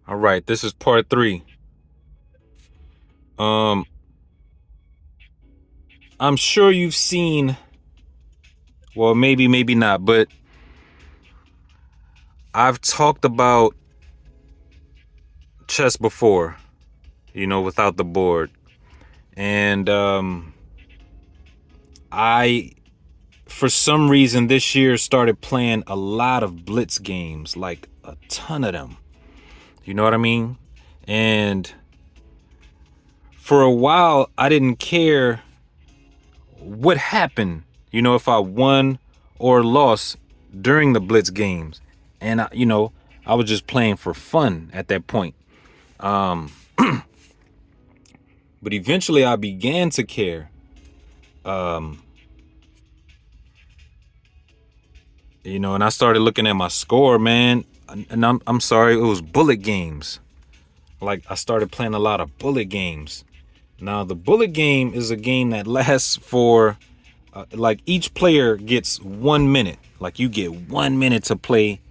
All right, this is part 3. Um, I'm sure you've seen, well, maybe not, but I've talked about chess before, without the board. And I, for some reason, this year started playing a lot of blitz games, like a ton of them. You know what I mean? And for a while, I didn't care what happened, if I won or lost during the blitz games. And I was just playing for fun at that point. But eventually I began to care. um and I started looking at my score, man. And I'm sorry, it was bullet games. Like, I started playing a lot of bullet games. Now, the bullet game is a game that lasts for like, each player gets 1 minute. Like, you get 1 minute to play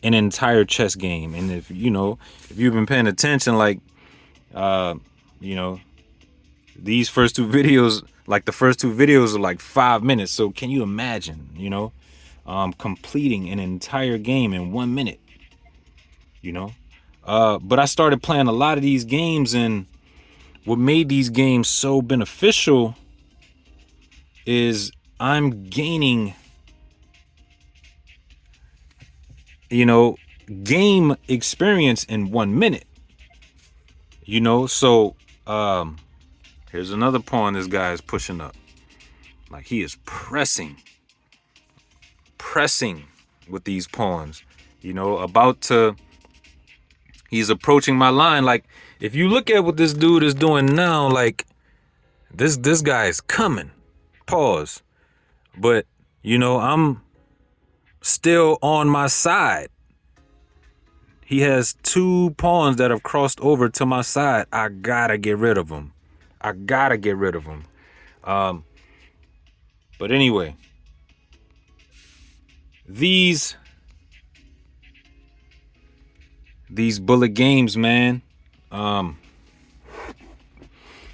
an entire chess game. And if you've been paying attention, like, you know these first two videos, like, the first two videos are like 5 minutes. So can you imagine, completing an entire game in 1 minute? you know but I started playing a lot of these games, and what made these games so beneficial is I'm gaining, game experience in 1 minute. So here's another pawn this guy is pushing up. Like, he is pressing with these pawns, about to, he's approaching my line. Like, if you look at what this dude is doing now, like, this guy is coming. Pause. But, I'm still on my side. He has 2 pawns that have crossed over to my side. I gotta get rid of them. But anyway, these bullet games, man.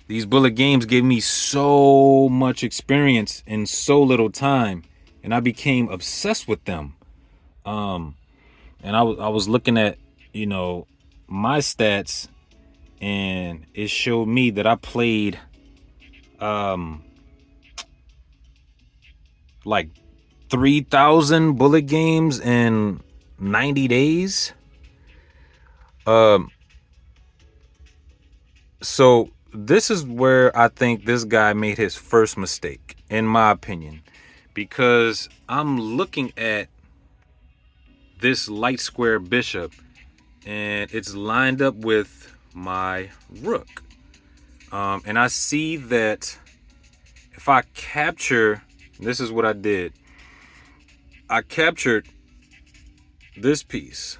These bullet games gave me so much experience in so little time, and I became obsessed with them. And I was looking at, my stats, and it showed me that I played like 3,000 bullet games in 90 days. So this is where I think this guy made his first mistake, in my opinion, because I'm looking at this light square bishop, and it's lined up with my rook. And I see that if I capture, this is what I did. I captured this piece.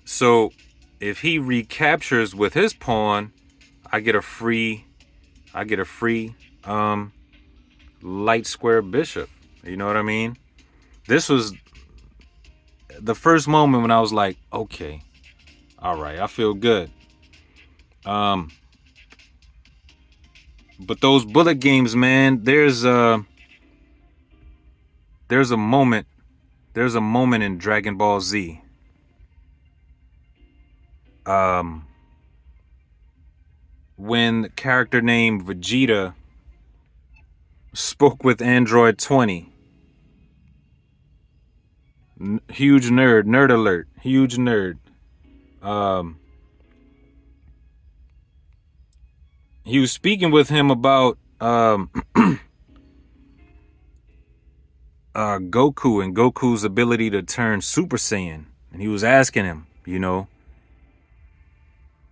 So if he recaptures with his pawn, I get a free light square bishop. You know what I mean? This was the first moment when I was like, okay, all right, I feel good. But those bullet games, man, there's a moment in Dragon Ball Z. When the character named Vegeta spoke with Android 20. Huge nerd alert, huge nerd. He was speaking with him about Goku and Goku's ability to turn Super Saiyan, and he was asking him,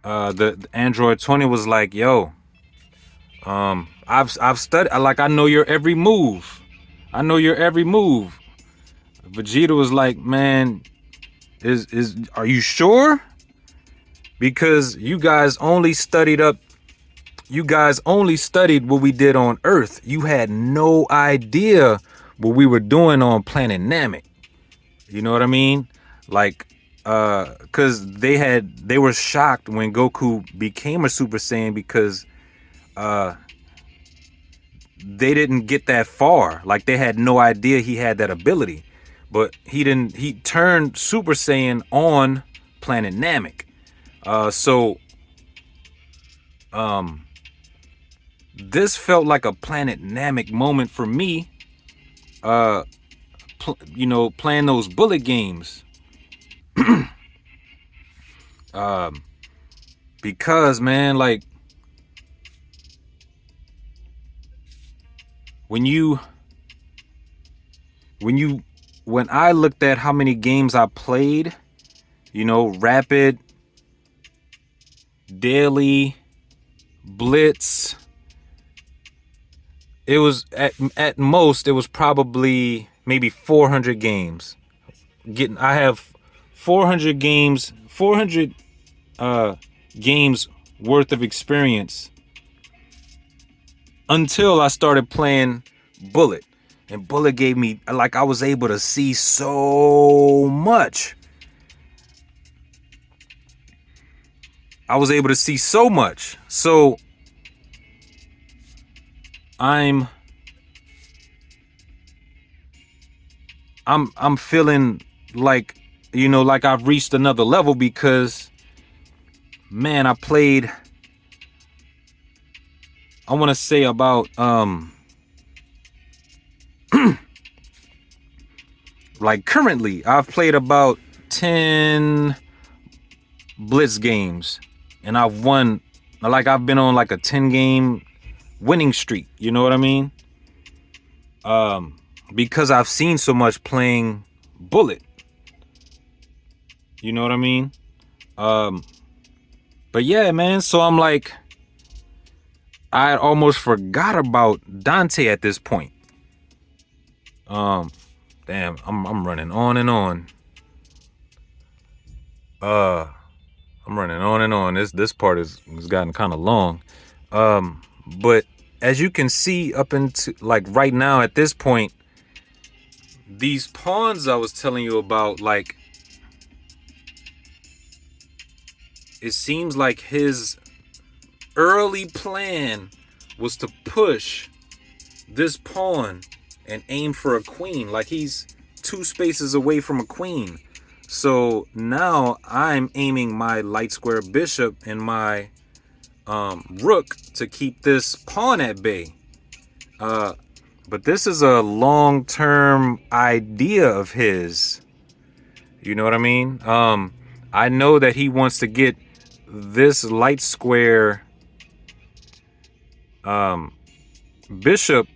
the Android 20 was like, "Yo, I've studied. I know your every move. Vegeta was like, "Man, are you sure? Because you guys only studied what we did on Earth. You had no idea what we were doing on planet Namek." You know what I mean? Like, cause they were shocked when Goku became a Super Saiyan because they didn't get that far. Like they had no idea he had that ability. But he turned Super Saiyan on planet Namek. So this felt like a planet Namek moment for me. Playing those bullet games. Because man, like when you when you when I looked at how many games I played, Rapid, Daily, Blitz, it was at most it was probably maybe 400 games. I have 400 games, 400 games worth of experience until I started playing Bullet. And Bullet gave me, like, I was able to see so much. So I'm feeling like, like I've reached another level because, man, I played, I want to say about, like currently I've played about 10 Blitz games and I've won, like I've been on like a 10 game winning streak. You know what I mean? Because I've seen so much playing Bullet. You know what I mean? But yeah, man, so I'm like, I almost forgot about Dante at this point. Damn, I'm running on and on. I'm running on and on. This part has gotten kind of long. But as you can see, up into like right now at this point, these pawns I was telling you about, like, it seems like his early plan was to push this pawn and aim for a queen. Like he's 2 spaces away from a queen. So now I'm aiming my light square bishop and my rook to keep this pawn at bay. But this is a long-term idea of his. You know what I mean? I know that he wants to get this light square bishop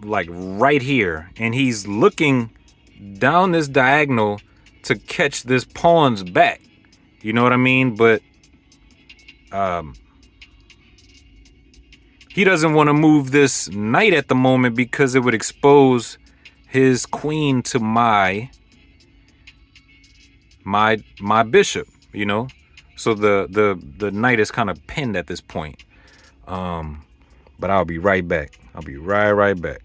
like right here, and he's looking down this diagonal to catch this pawn's back. You know what I mean? But he doesn't want to move this knight at the moment because it would expose his queen to my bishop, So the knight is kind of pinned at this point. But I'll be right back. I'll be right back.